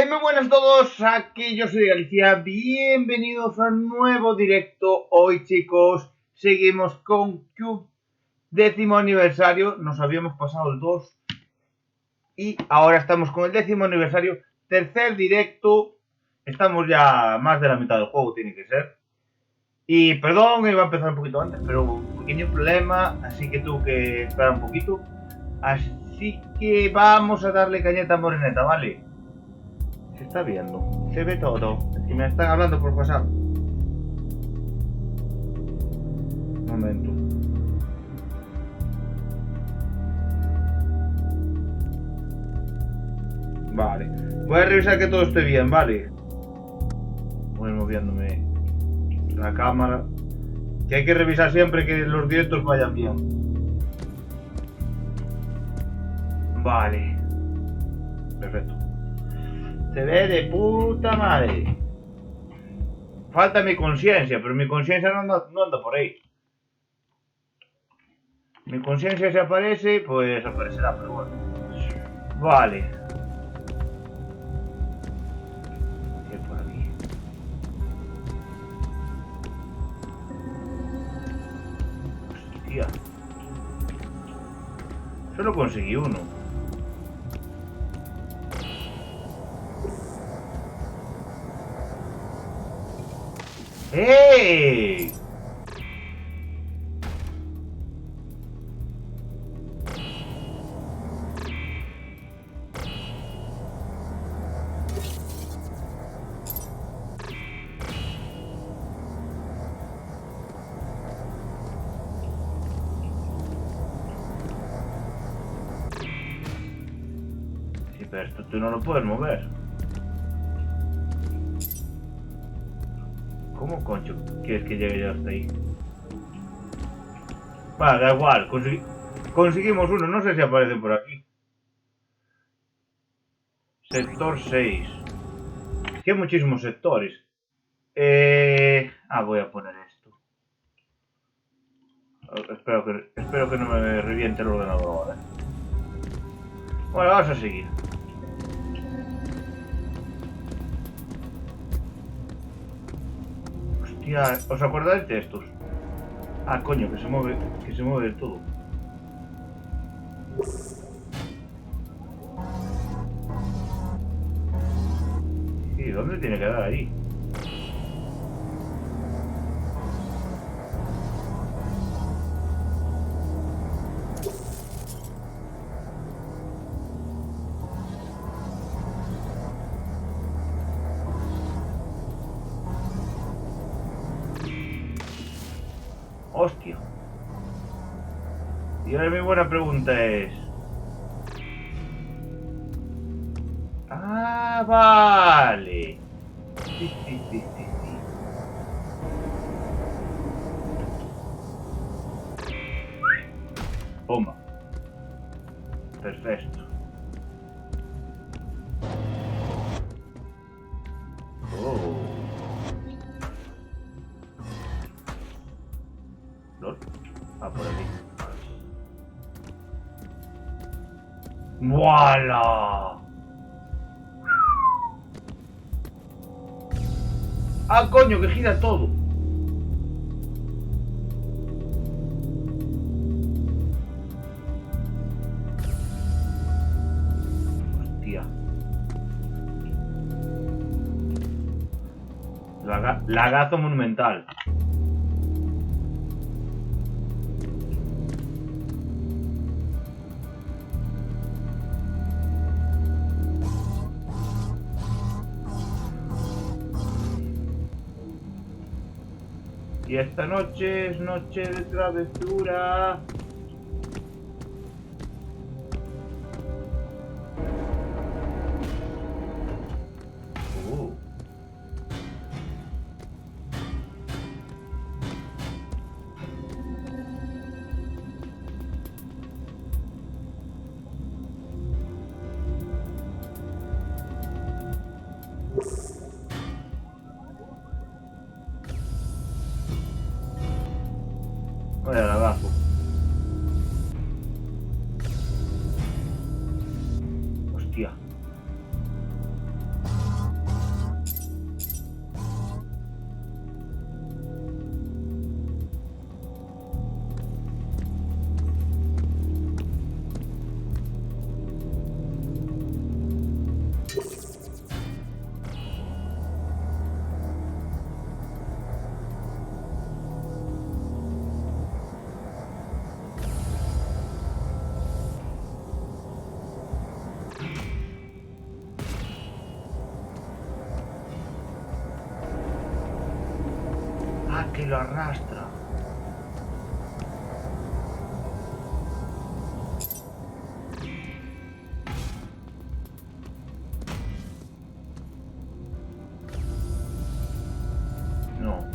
Muy buenas a todos, aquí yo soy Galicia, bienvenidos a un nuevo directo. Hoy, chicos, seguimos con Cube, 10º aniversario. Nos habíamos pasado el 2 y ahora estamos con el 10º aniversario, tercer directo. Estamos ya más de la mitad del juego, tiene que ser. Y perdón, iba a empezar un poquito antes, pero un pequeño problema, así que tuve que esperar un poquito. Así que vamos a darle cañeta a Moreneta, ¿vale? Se está viendo, se ve todo. Y me están hablando por WhatsApp. Un momento. Vale. Voy a revisar que todo esté bien, ¿vale? Voy moviéndome la cámara. Que hay que revisar siempre que los directos vayan bien. Vale. Perfecto. Se ve de puta madre. Falta mi conciencia, pero mi conciencia no anda por ahí. Mi conciencia si aparece, pues aparecerá, pero bueno. Vale. ¿Qué por aquí? Hostia. Solo conseguí uno. ¡Ey! Sí, pero esto tú no lo puedes mover. ¿Cómo concho quieres que llegue yo hasta ahí? Vale, da igual, conseguimos uno, no sé si aparece por aquí. Sector 6. Es que hay muchísimos sectores. Voy a poner esto. Espero que no me reviente el ordenador ahora. Bueno, vamos a seguir. Hostia, ¿os acordáis de estos? Ah, coño, que se mueve del todo. ¿Y dónde tiene que dar ahí? Hostia. Y ahora mi buena pregunta es... Ah, vale. Sí. Toma. Perfecto. Oh. ¿Lol? Ah, por aquí. ¡Voilà! ¡Ah, coño, que gira todo! Hostia. Lagazo monumental. Y esta noche es noche de travesura. Vaya lagazo. Hostia. lo arrastra. No.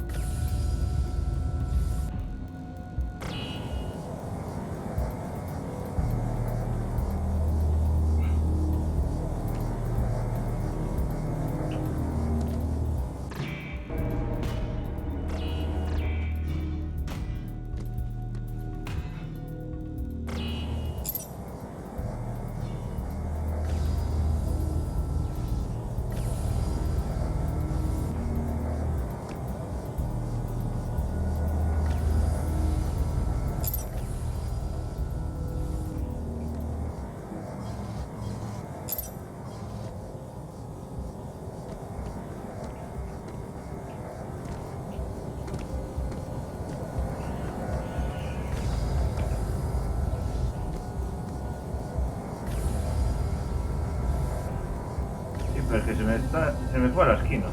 Pero es que se me fue a la esquina.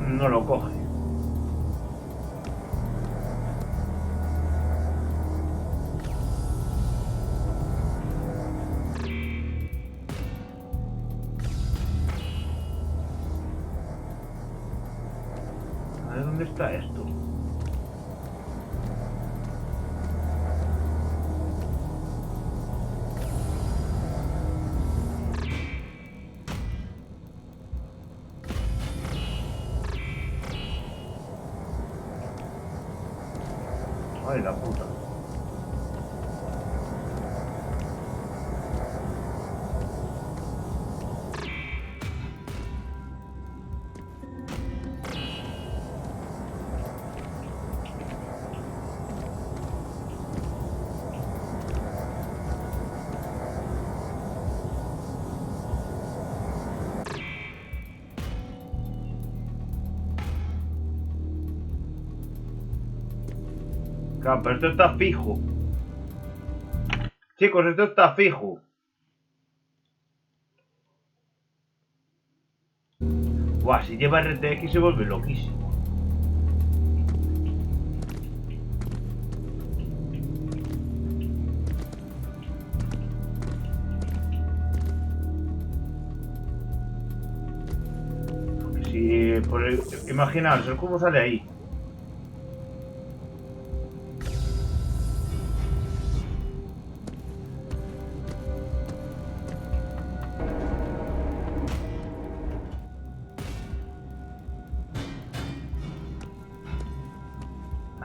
No lo coge. A ver dónde está esto. Ay, la puta. Claro, pero esto está fijo. Chicos, esto está fijo. Buah, si lleva RTX se vuelve loquísimo. Si, imaginaos, el cubo sale ahí.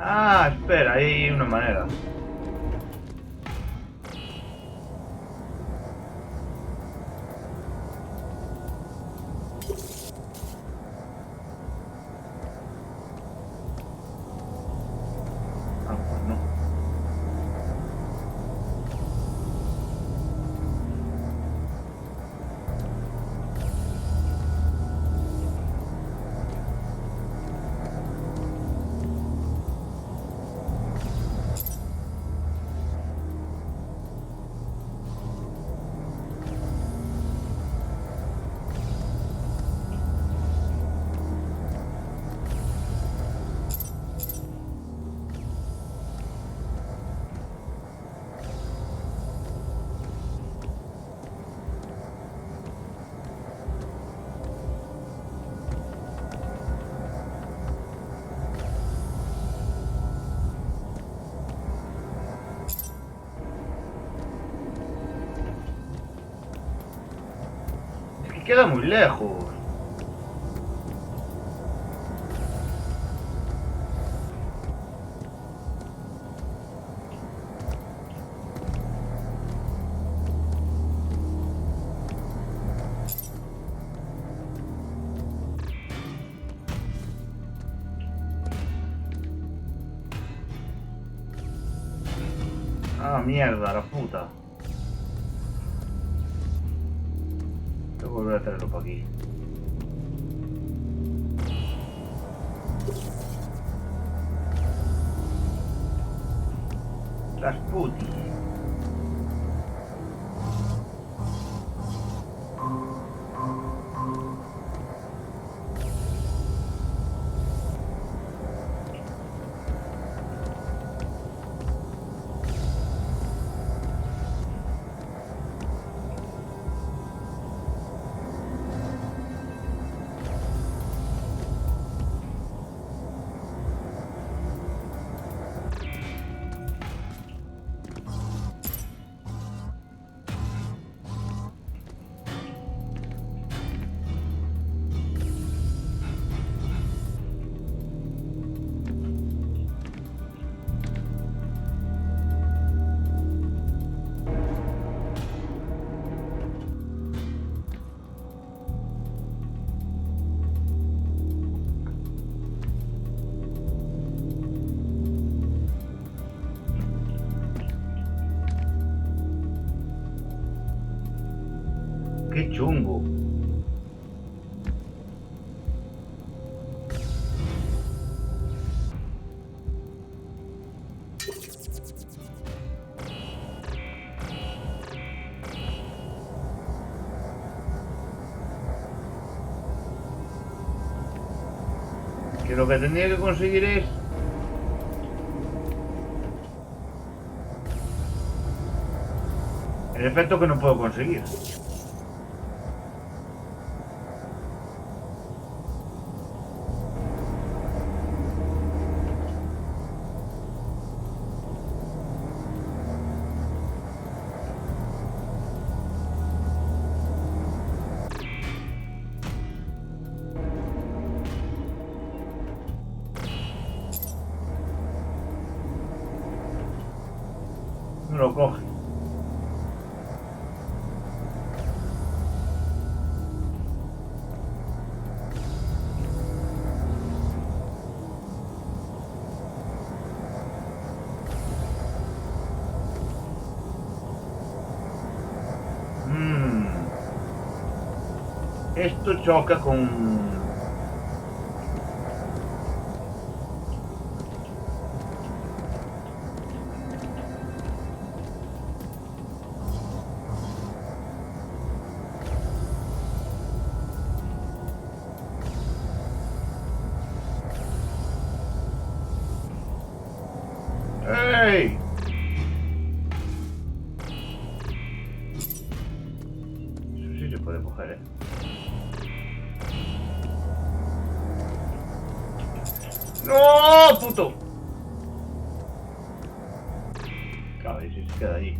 Ah, espera, hay una manera. Ah, pues no. Es que queda muy lejos. Ah, mierda, la puta. Tengo que volver a traerlo para aquí. Rasputin. Qué chungo. Que lo que tendría que conseguir es el efecto que no puedo conseguir. No lo coge. Esto choca con... ¡Ey! Eso sí se puede coger, ¿eh? ¡No, puto! Claro, y si se queda allí.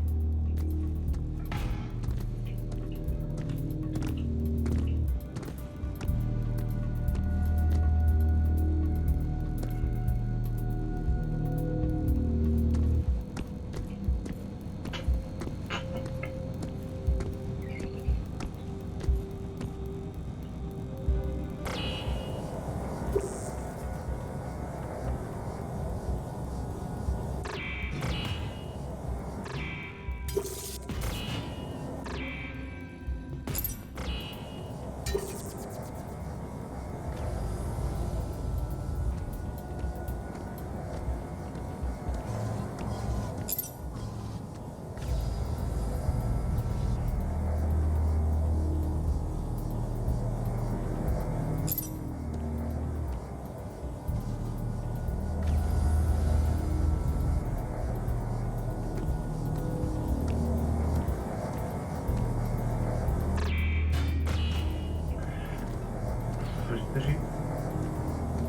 Pues sí,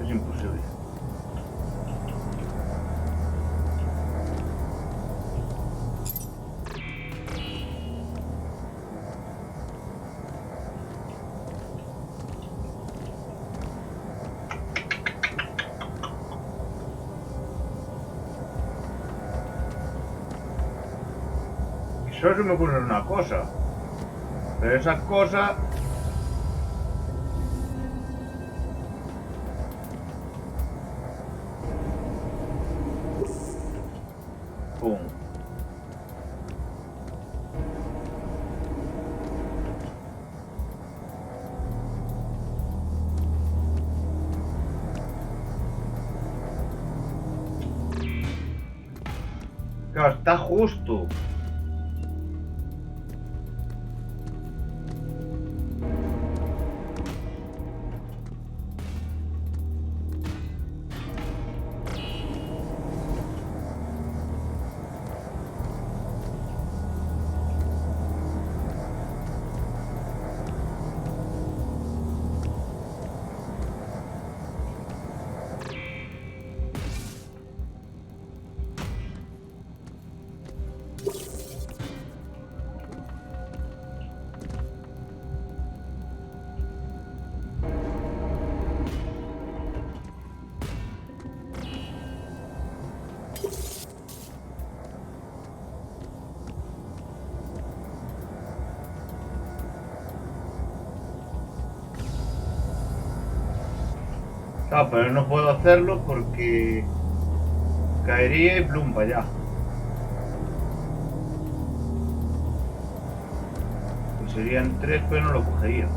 es imposible. Solo se me ocurre una cosa, pero esa cosa... Pum. Claro, está justo. Claro, pero no puedo hacerlo porque caería y plum para allá. Pues serían 3, pero no lo cogería.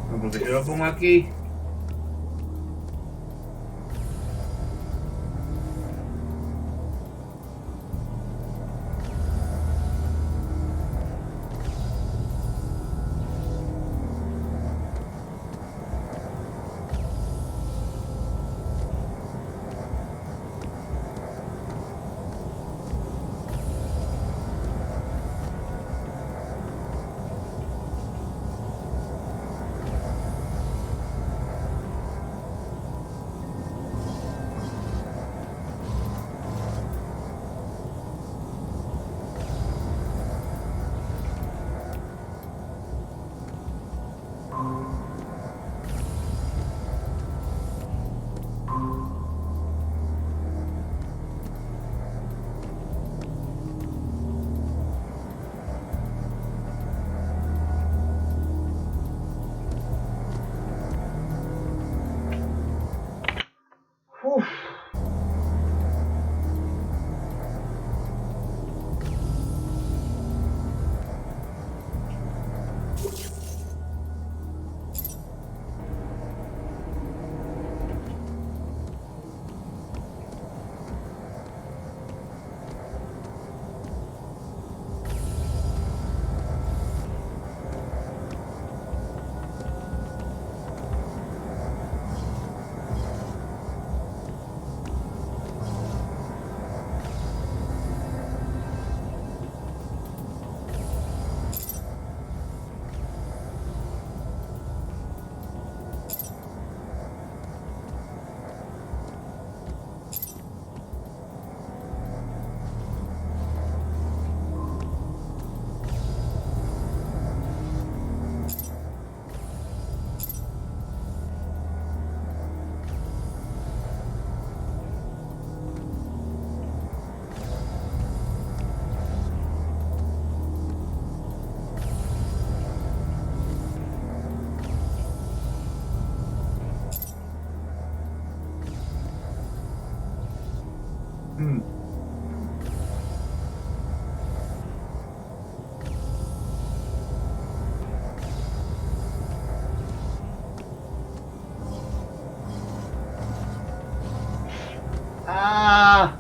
No, porque si lo pongo aquí. Uf. Ah.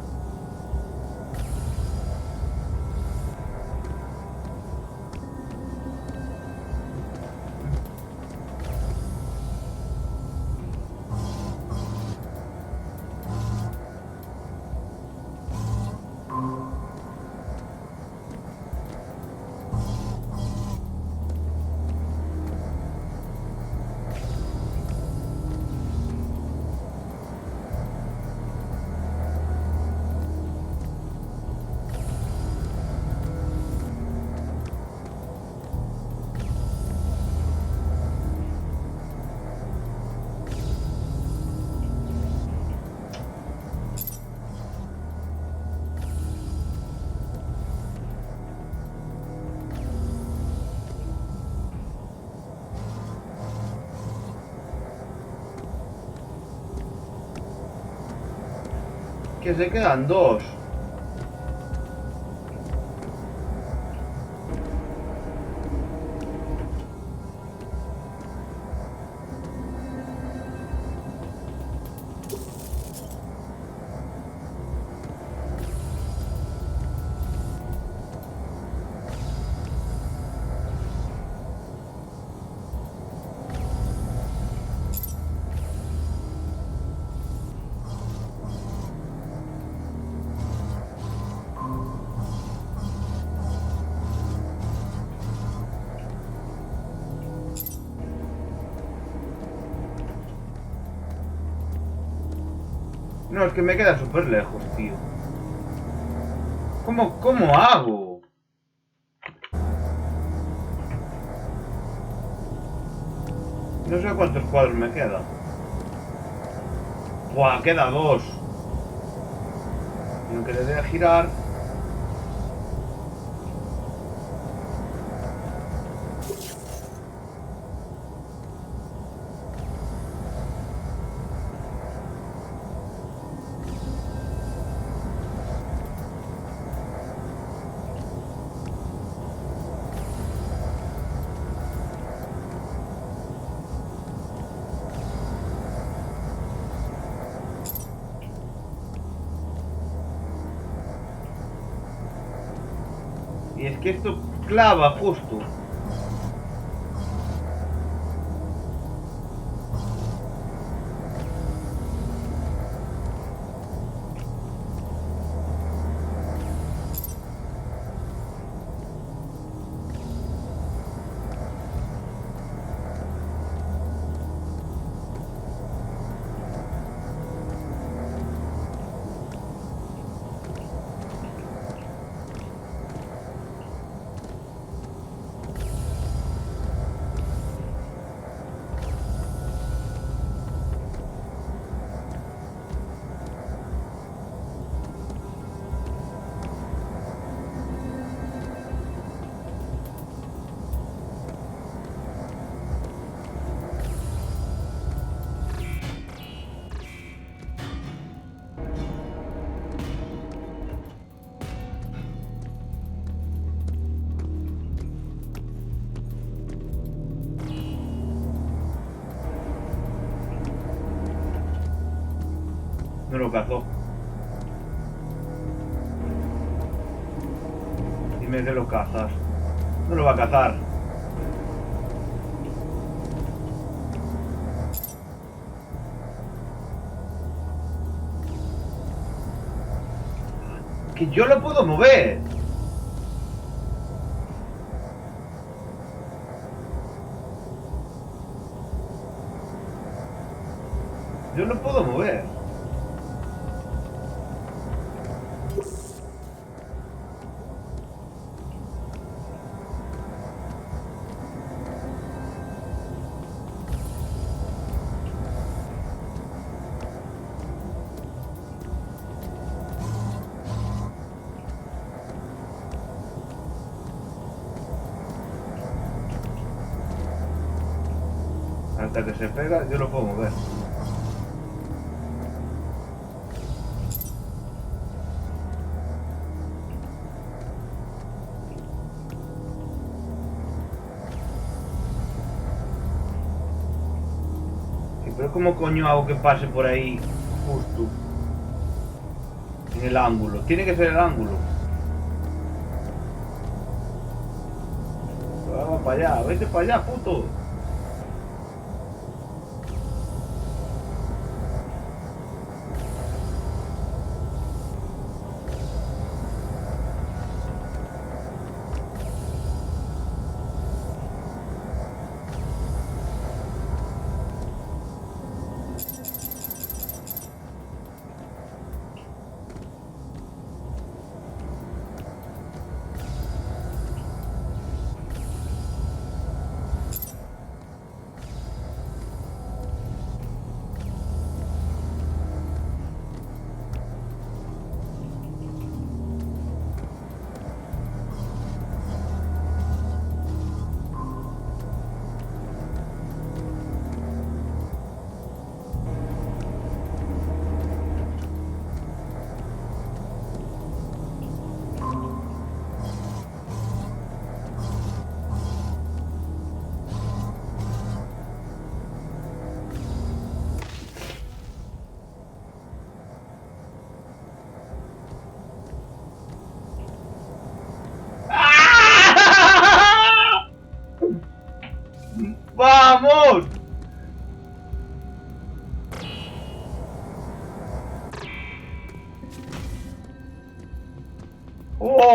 Que se quedan dos. No, es que me queda súper lejos, tío. ¿Cómo hago? No sé cuántos cuadros me quedan. ¡Buah! Queda dos. Y aunque le dé a girar... Y es que esto clava justo. No lo cazó. Dime que lo cazas. No lo va a cazar. Que yo lo puedo mover. Yo lo puedo mover. Hasta que se pega, yo lo puedo mover. Sí, pero ¿cómo coño hago que pase por ahí justo en el ángulo? Tiene que ser el ángulo. Va para allá, vete para allá, puto.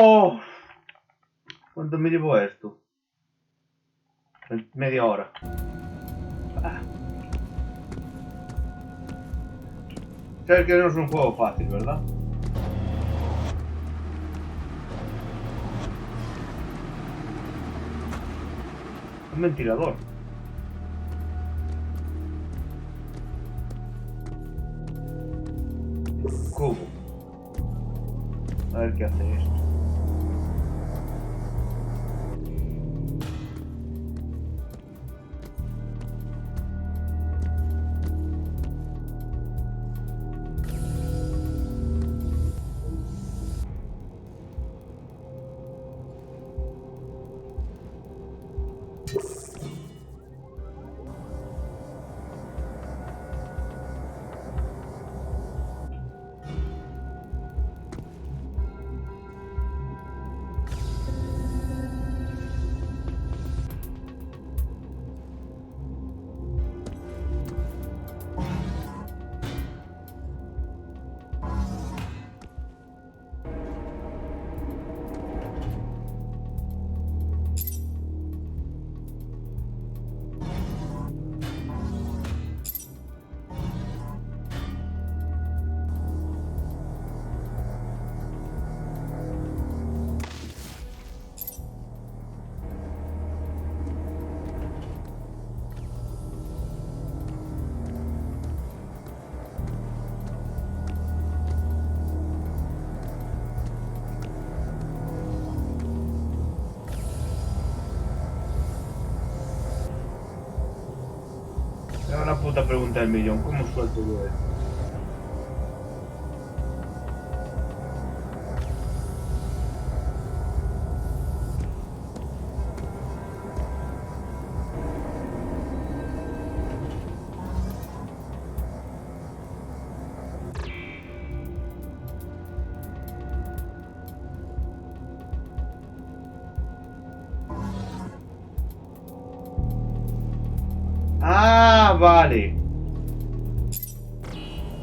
¡Oh! ¿Cuánto me llevó esto? Media hora. Ah. Sabes que no es un juego fácil, ¿verdad? Un ventilador. Cubo. A ver qué hace esto. Era una puta pregunta del millón. ¿Cómo suelto yo esto? Ah, vale.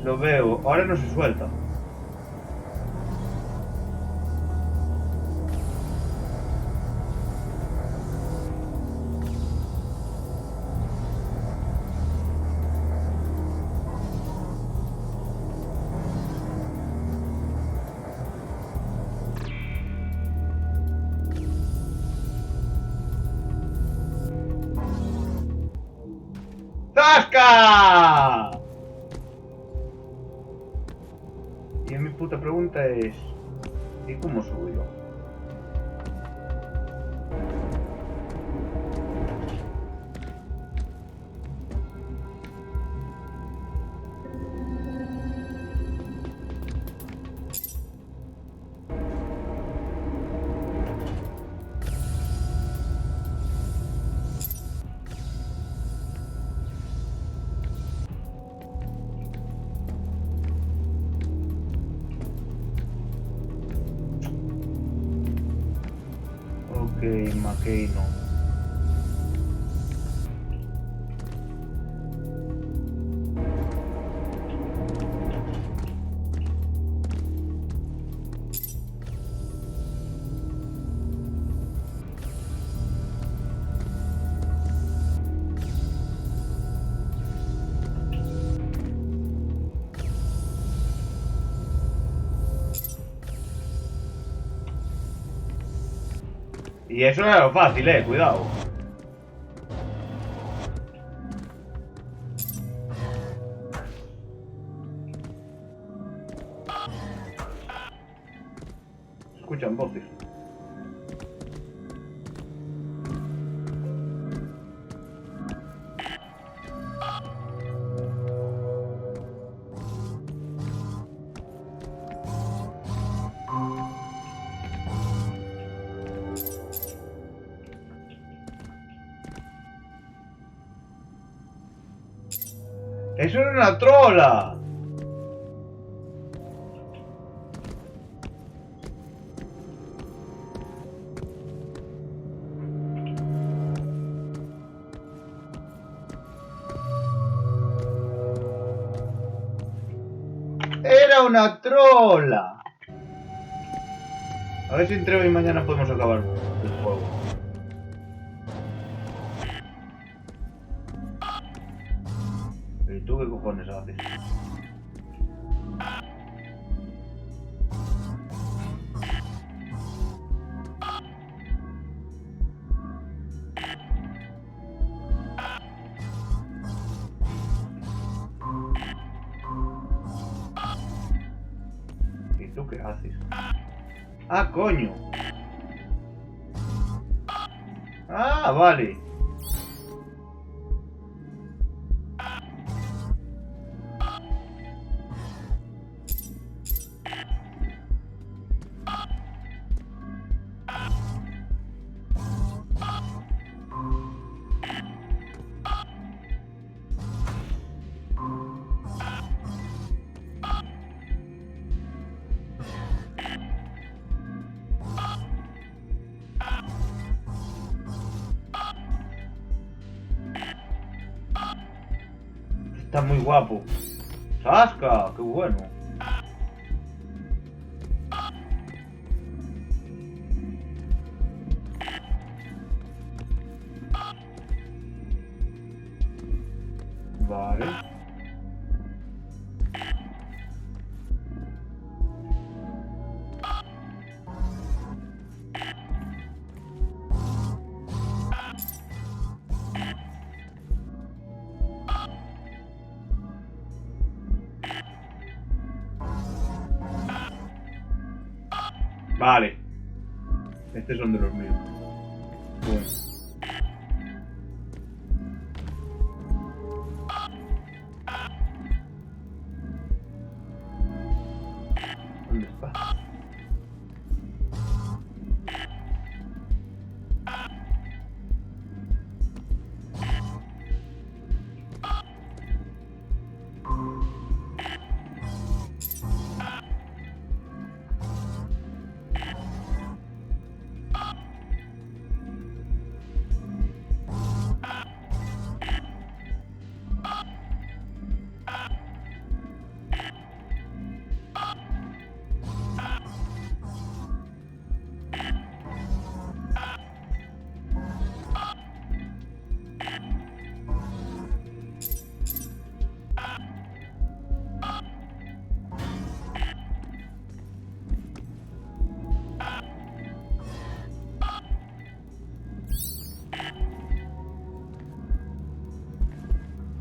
Lo veo. Ahora no se suelta. ¡Zasca! Y mi puta pregunta es... ¿y cómo subo yo? Ok, McKay no. Y eso era lo fácil, cuidado. Escuchan voces. ¡Eso era una trola! ¡Era una trola! A ver si entre hoy y mañana podemos acabar el juego. ¿Y tú qué cojones haces? ¿Y tú qué haces? ¡Ah, coño! ¡Ah, vale! Está muy guapo. ¡Sasca! ¡Qué bueno! Vale. Vale. Estos son de los míos. Bueno. ¿Dónde está?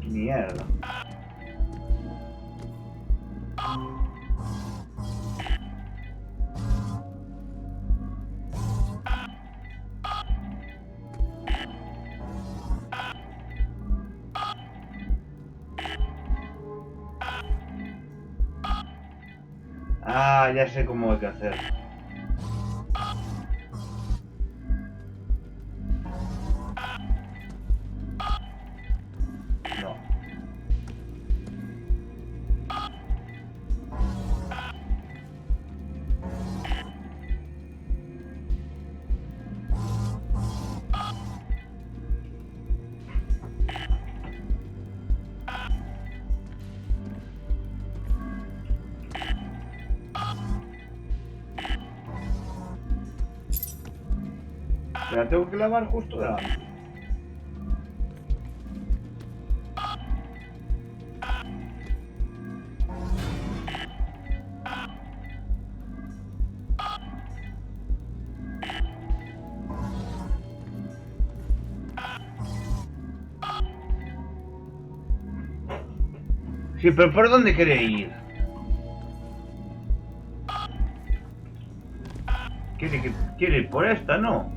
Mierda. Ah, ya sé cómo hay que hacer. No. La tengo que lavar justo delante. Sí, pero ¿por dónde quiere ir? Quiere ir por esta, ¿no?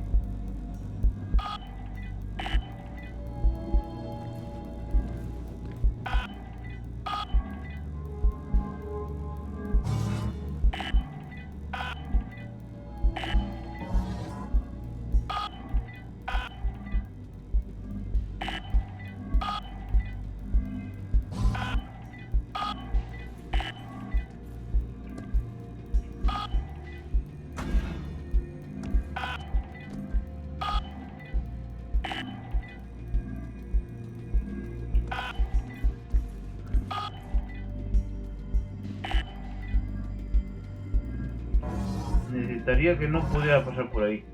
Lamentaría que no pudiera pasar por ahí.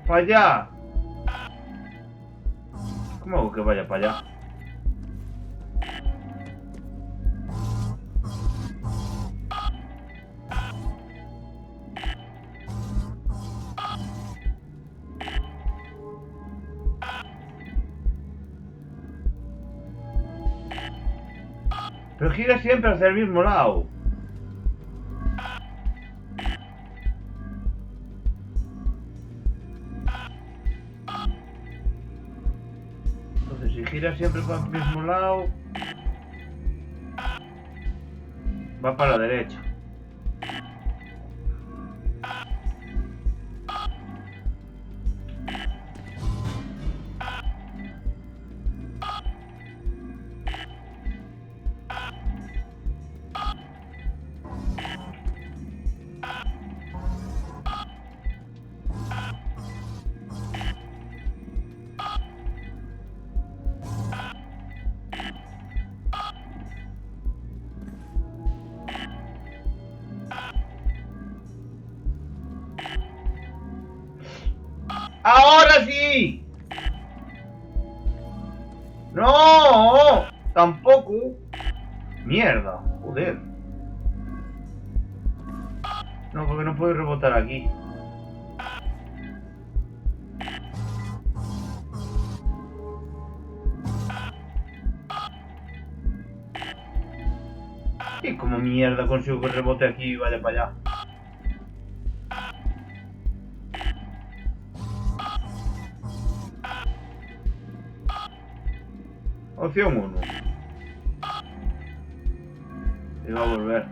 ¡Para allá! ¿Cómo hago que vaya para allá? Pero gira siempre hacia el mismo lado. Entonces si gira siempre para el mismo lado, va para la derecha. ¡Ahora sí! ¡No! ¡Tampoco! ¡Mierda! ¡Joder! No, porque no puedo rebotar aquí. ¿Y cómo mierda consigo que rebote aquí y vaya para allá? Opción 1. Y va a volver.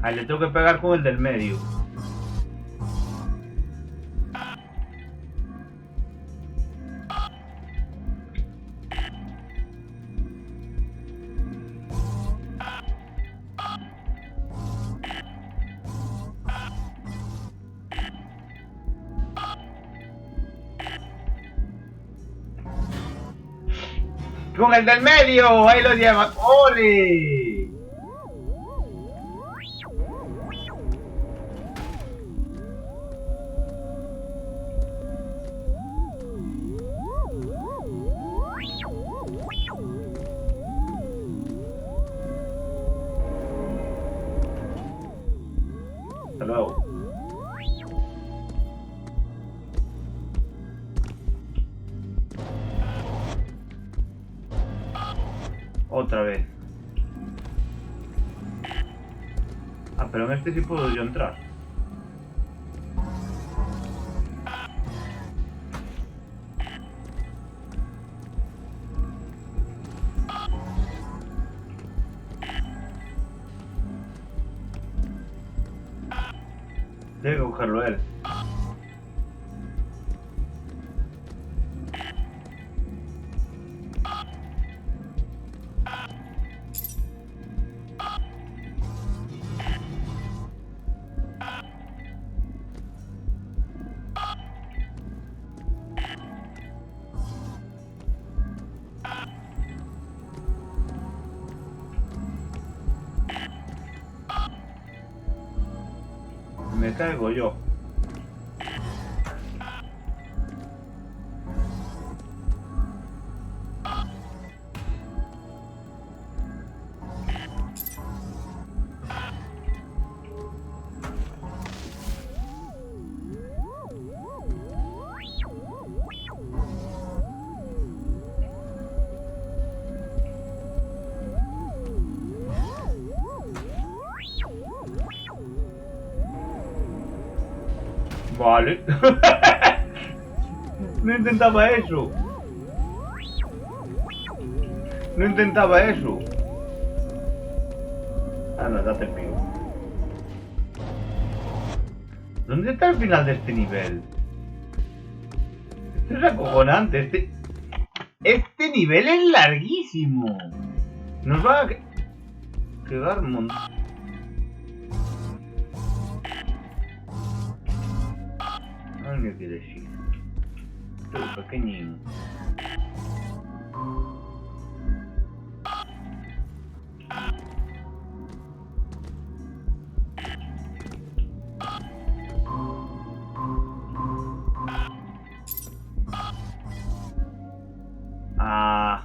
Ahí le tengo que pegar con el del medio. ¡Con el del medio! ¡Ahí lo lleva! ¡Ole! Hasta luego. Otra vez. Ah, pero en este sí puedo yo entrar. Debe cogerlo él. Me caigo yo. Vale. No intentaba eso. No intentaba eso. Ah, no, date el pico. ¿Dónde está el final de este nivel? Esto es acojonante. Este nivel es larguísimo. Nos va a quedar un montón. Ay, me quedé así. Tú, pequeñín. Ah.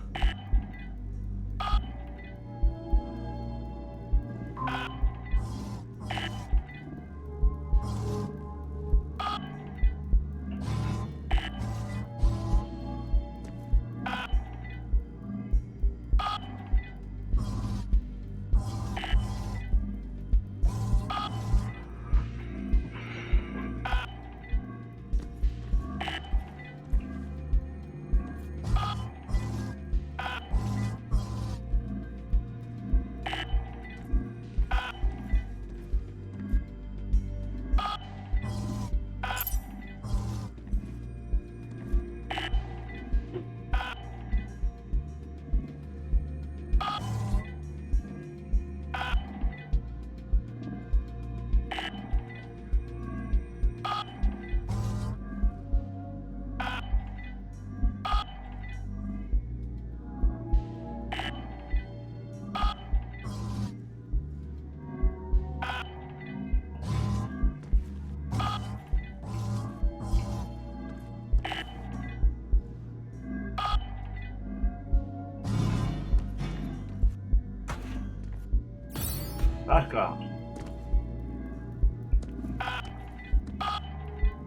Asca.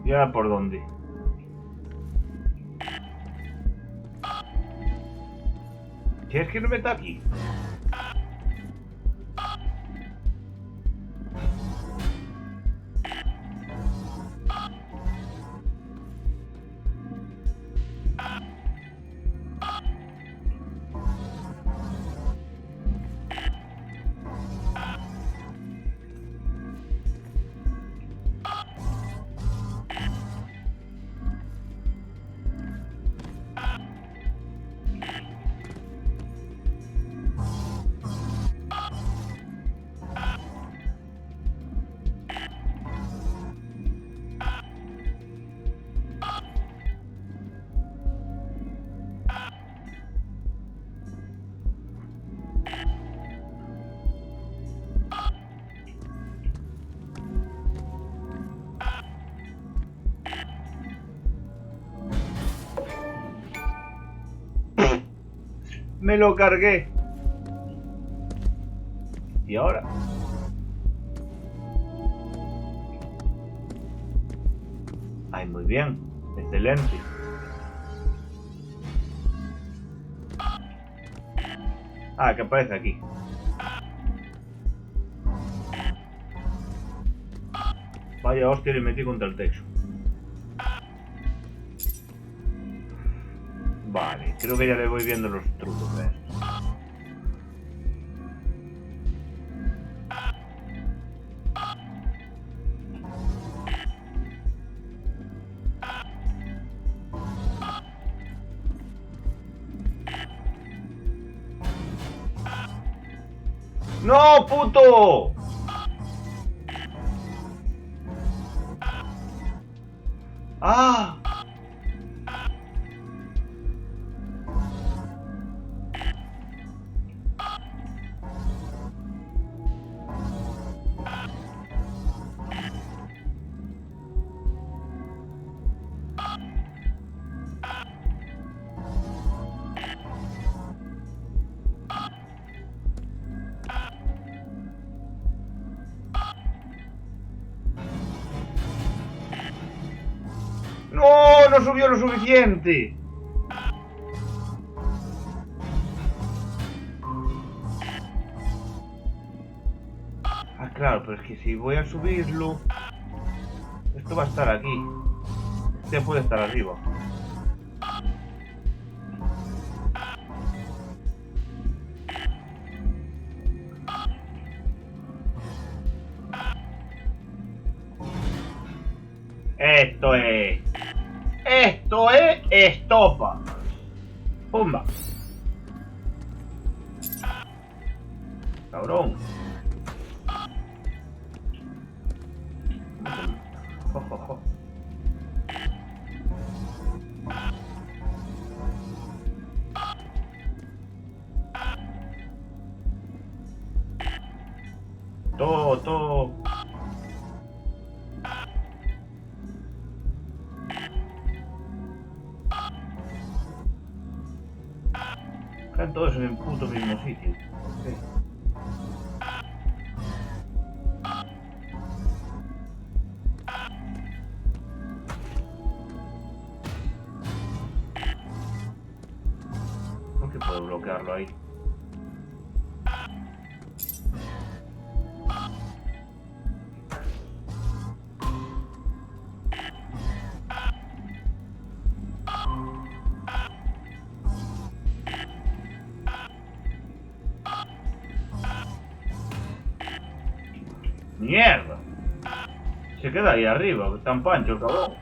¿Y ahora por dónde? Si es que no me está aquí. Me lo cargué. ¿Y ahora? Ay, muy bien. Excelente. Ah, que aparece aquí. Vaya hostia, le metí contra el techo. Vale, creo que ya le voy viendo los trucos de esto. ¡No, puto! ¡Ah! ¡No! ¡No subió lo suficiente! Ah, claro, pero es que si voy a subirlo... Esto va a estar aquí. Este puede estar arriba. Esto es... Esto es estopa. Pumba. Cabrón. Jo, jo, jo. Todo. Están todos en el puto mismo sitio. Sí. ¿Por qué puedo bloquearlo ahí? ¡Mierda! Se queda ahí arriba, tan pancho el cabrón.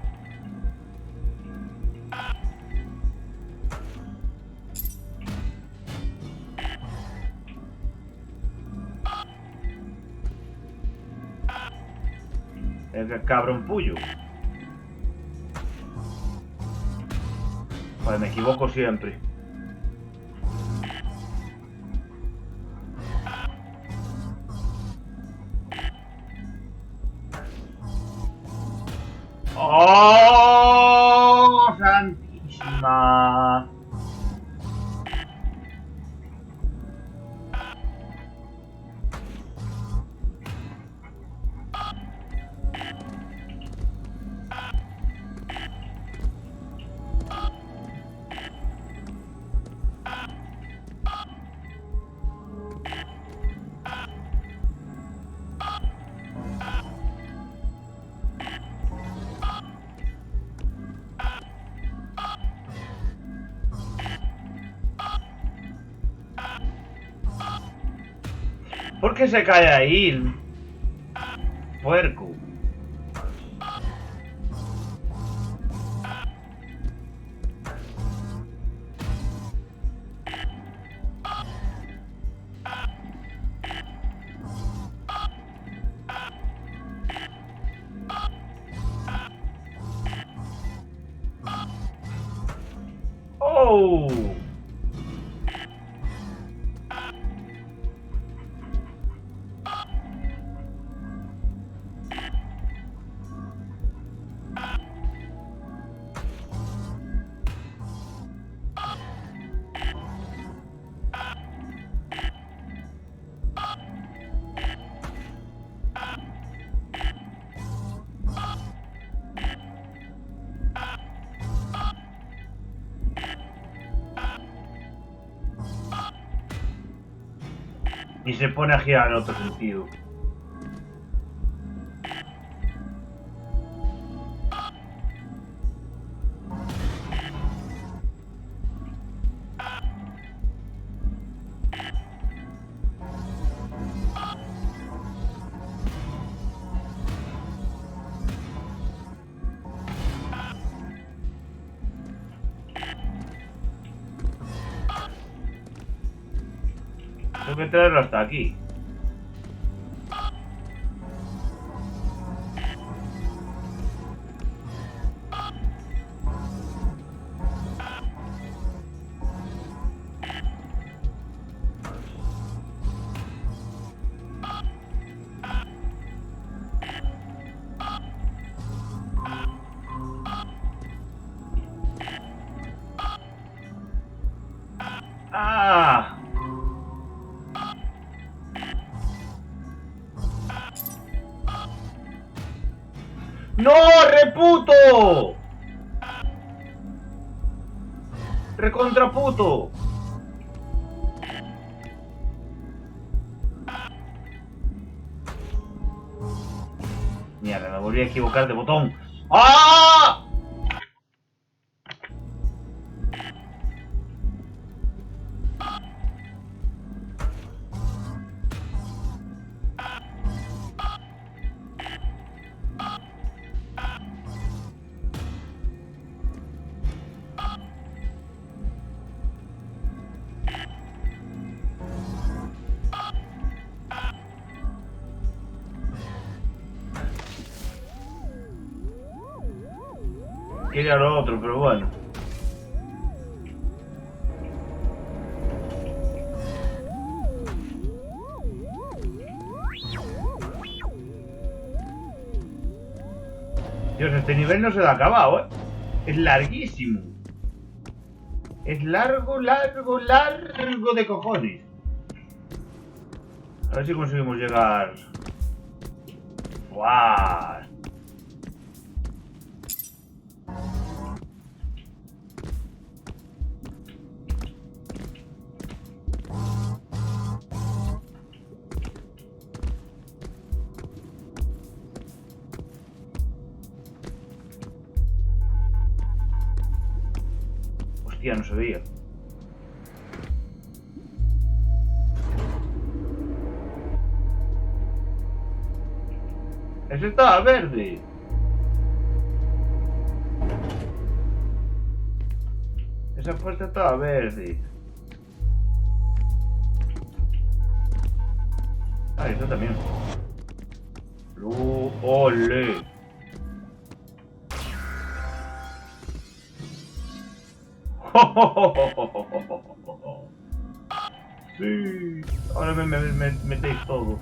El cabrón puyo. Joder, me equivoco siempre. ¡Oh, santísima! ¿Por qué se cae ahí? Puerco. ¡Oh! Y se pone a girar en otro sentido. Tengo que traerlo hasta aquí. ¡Ah! ¡No, reputo! ¡Recontraputo! Mierda, me volví a equivocar de botón. ¡Ah! Quiere a lo otro, pero bueno. Dios, este nivel no se da acabado, ¿eh? Es larguísimo. Es largo, largo, largo de cojones. A ver si conseguimos llegar. ¡Guau! Hostia, no se veía. Ese estaba verde. Esa puerta estaba verde. Ah, esta también. ¡Ole! Sí. Ahora me metéis todo.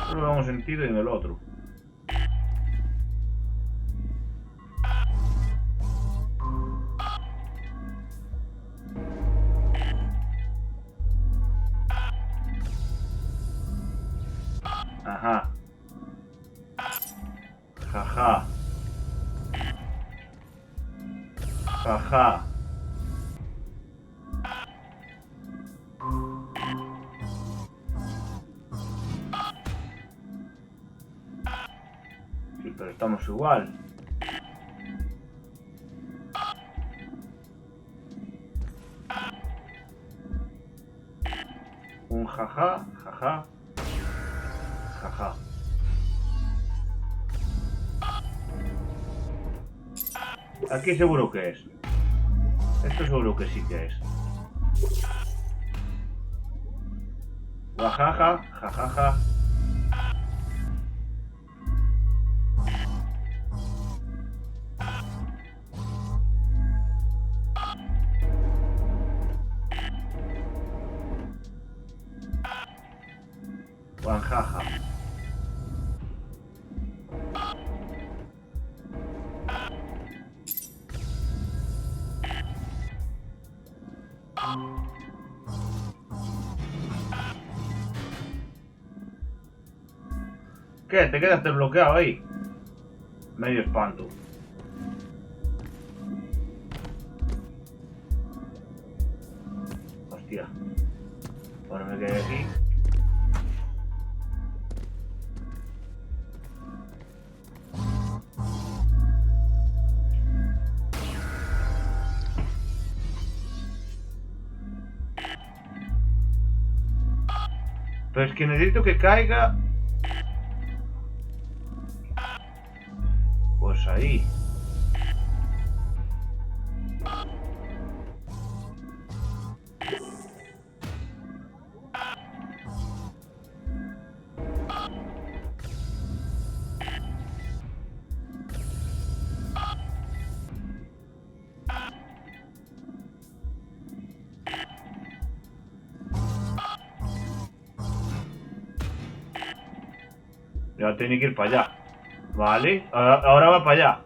Solo vamos sentido y en el otro. Ajá. Jaja. Jaja. Sí, pero estamos igual. Un jaja, jaja. Jaja. Aquí seguro que es. Esto seguro que sí que es. Guajaja, jajaja. Guanjaja. ¿Qué? ¿Te quedaste bloqueado ahí? Medio espanto. Hostia. Ahora me quedé aquí. Pero es que necesito que caiga. Pues ahí. Ya tiene que ir para allá. Vale, ahora va para allá.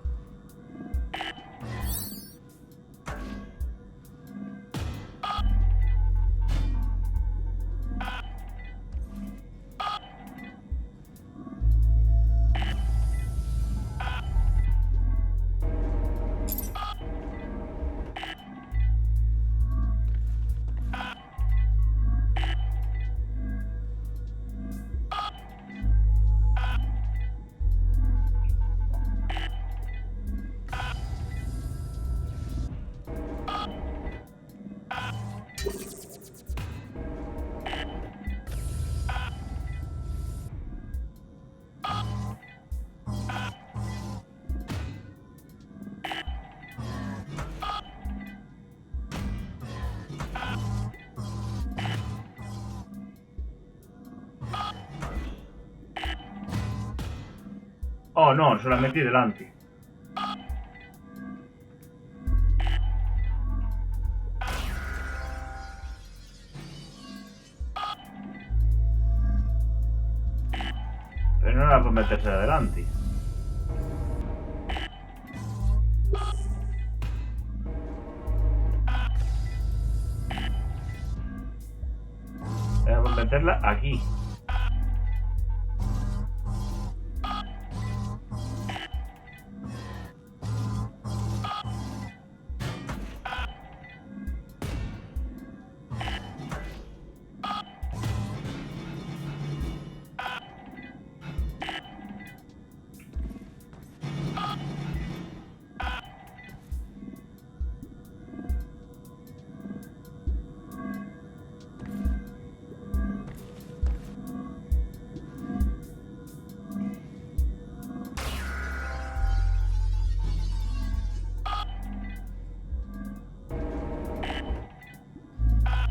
Oh, no, se la metí delante. Pero no era por meterse adelante. Era por meterla aquí.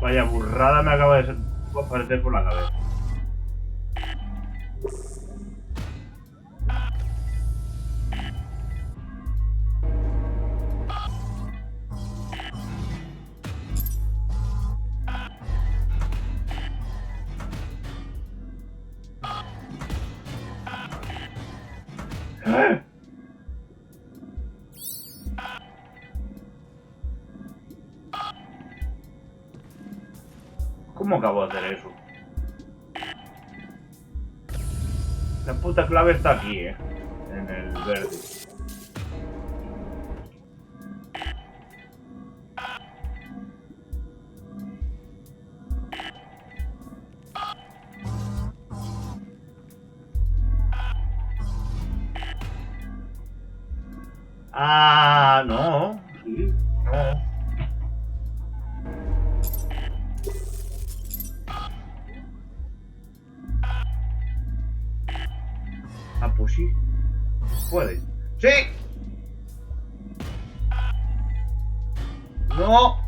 Vaya burrada me acaba de aparecer por la cabeza. ¿Eh? ¿Cómo acabo de hacer eso? La puta clave está aquí, en el verde. Ah, no. Sí, no. Ah, pues sí. Puede. ¡Sí! ¡No!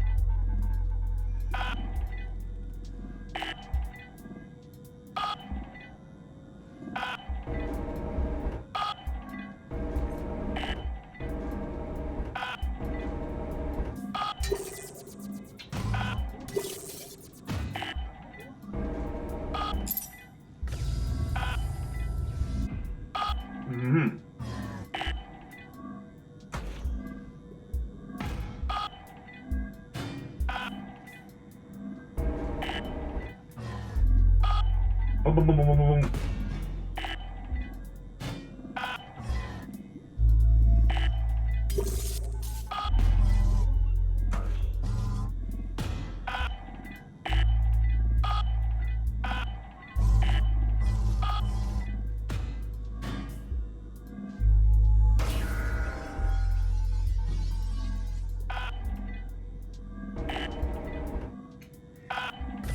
Mm. Bum, bum, bum, bum, bum, bum.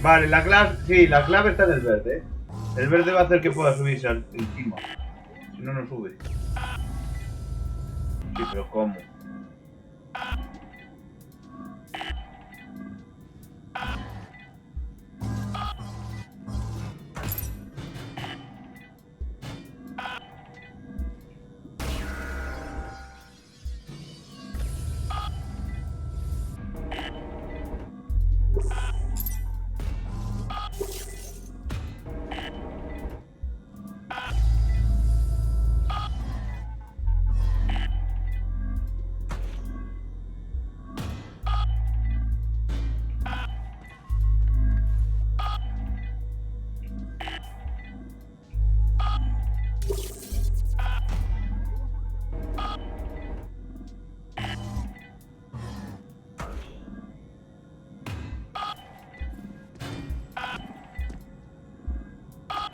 Vale, la clave, sí, la clave está en el verde, El verde va a hacer que pueda subirse encima. Si no, no sube. Sí, pero ¿cómo?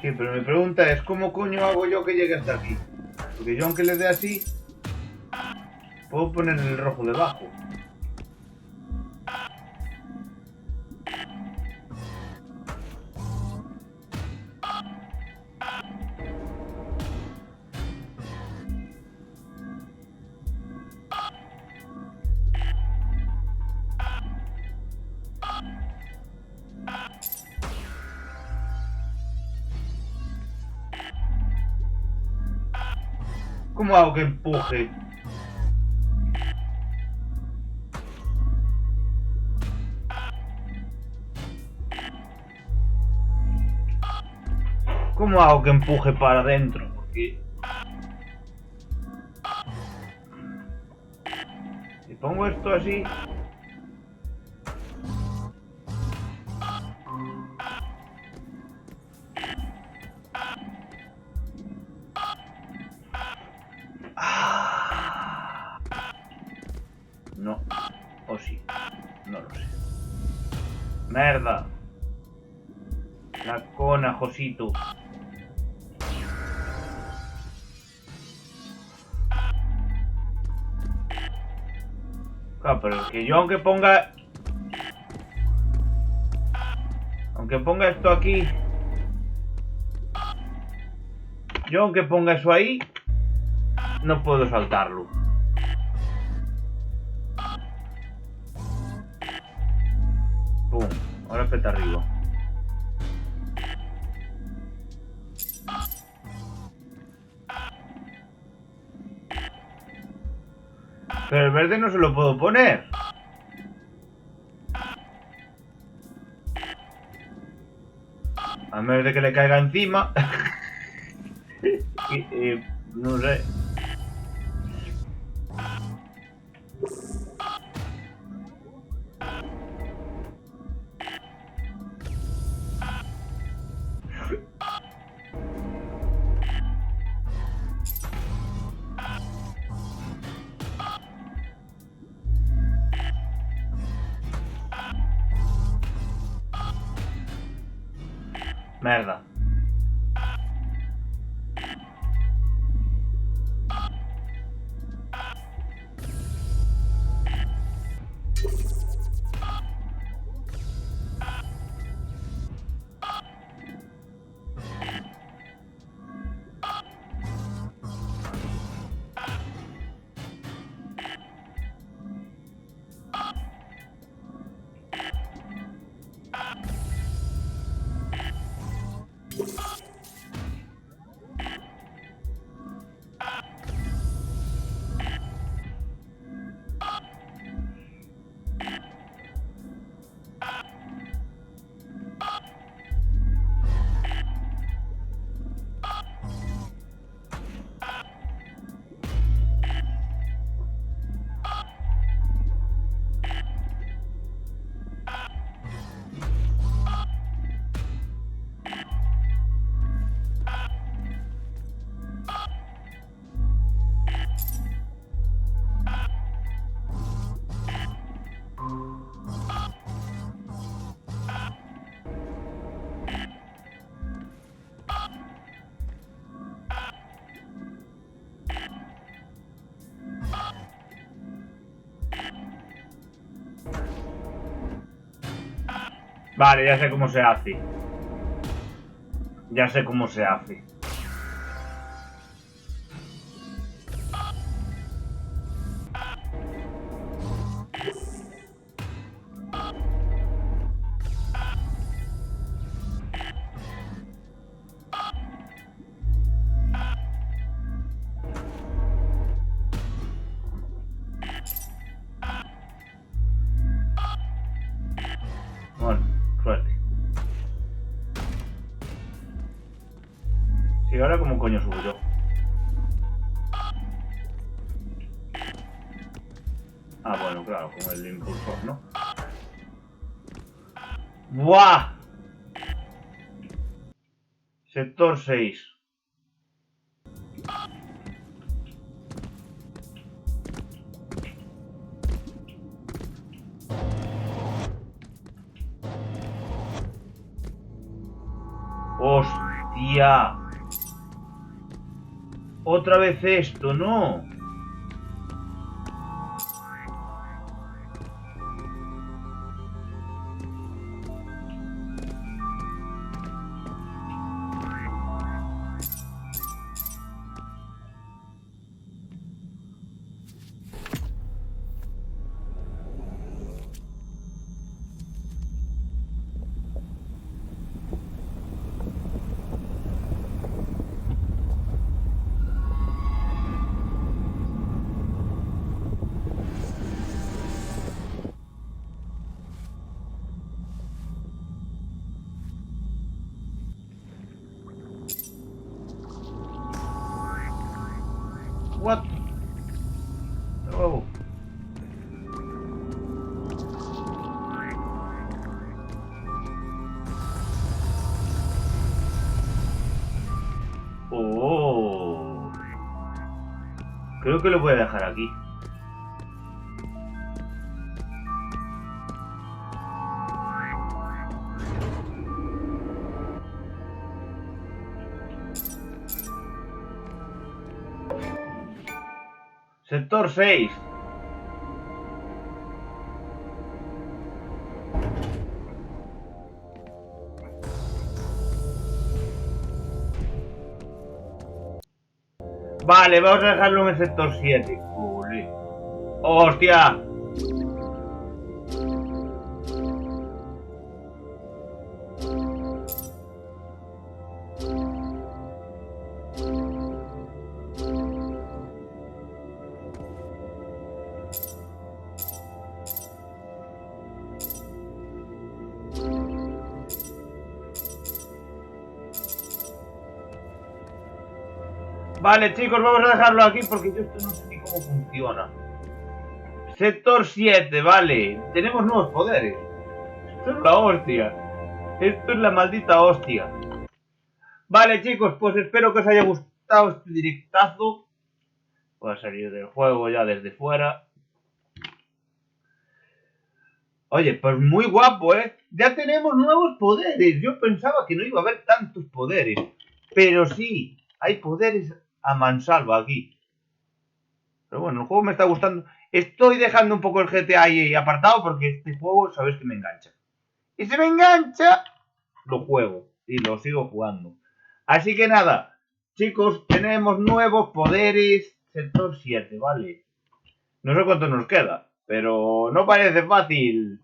Sí, pero mi pregunta es, ¿cómo coño hago yo que llegue hasta aquí? Porque yo aunque le dé así, puedo poner el rojo debajo. ¿Cómo hago que empuje? ¿Cómo hago que empuje para adentro? Porque si pongo esto así... No, o sí, no lo sé. Merda. La cona, Josito. Claro, pero es que yo aunque ponga esto aquí, yo aunque ponga eso ahí, no puedo saltarlo. Pum, ahora peta arriba. Pero el verde no se lo puedo poner. A menos de que le caiga encima. No sé. Merda. Vale, ya sé cómo se hace. Ya sé cómo se hace. Bueno, suerte. Sí, ahora cómo coño subo yo. Ah, bueno, claro, con el impulsor, ¿no? ¡Buah! Sector 6. ¡Hostia! Otra vez esto, ¿no? Creo que lo voy a dejar aquí. Sector 6. Vale, vamos a dejarlo en el sector 7. Jolín. ¡Hostia! Vale, chicos, vamos a dejarlo aquí porque yo esto no sé ni cómo funciona. Sector 7, vale. Tenemos nuevos poderes. Esto es la hostia. Esto es la maldita hostia. Vale, chicos, pues espero que os haya gustado este directazo. Voy a salir del juego ya desde fuera. Oye, pues muy guapo, ¿eh? Ya tenemos nuevos poderes. Yo pensaba que no iba a haber tantos poderes. Pero sí, hay poderes a mansalva aquí. Pero bueno, el juego me está gustando. Estoy dejando un poco el GTA ahí apartado porque este juego, sabes que me engancha. Y si me engancha, lo juego y lo sigo jugando. Así que nada, chicos, tenemos nuevos poderes. Sector 7, ¿vale? No sé cuánto nos queda, pero no parece fácil.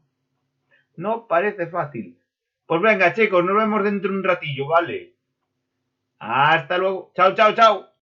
No parece fácil. Pues venga, chicos, nos vemos dentro de un ratillo, ¿vale? Hasta luego. Chao, chao, chao.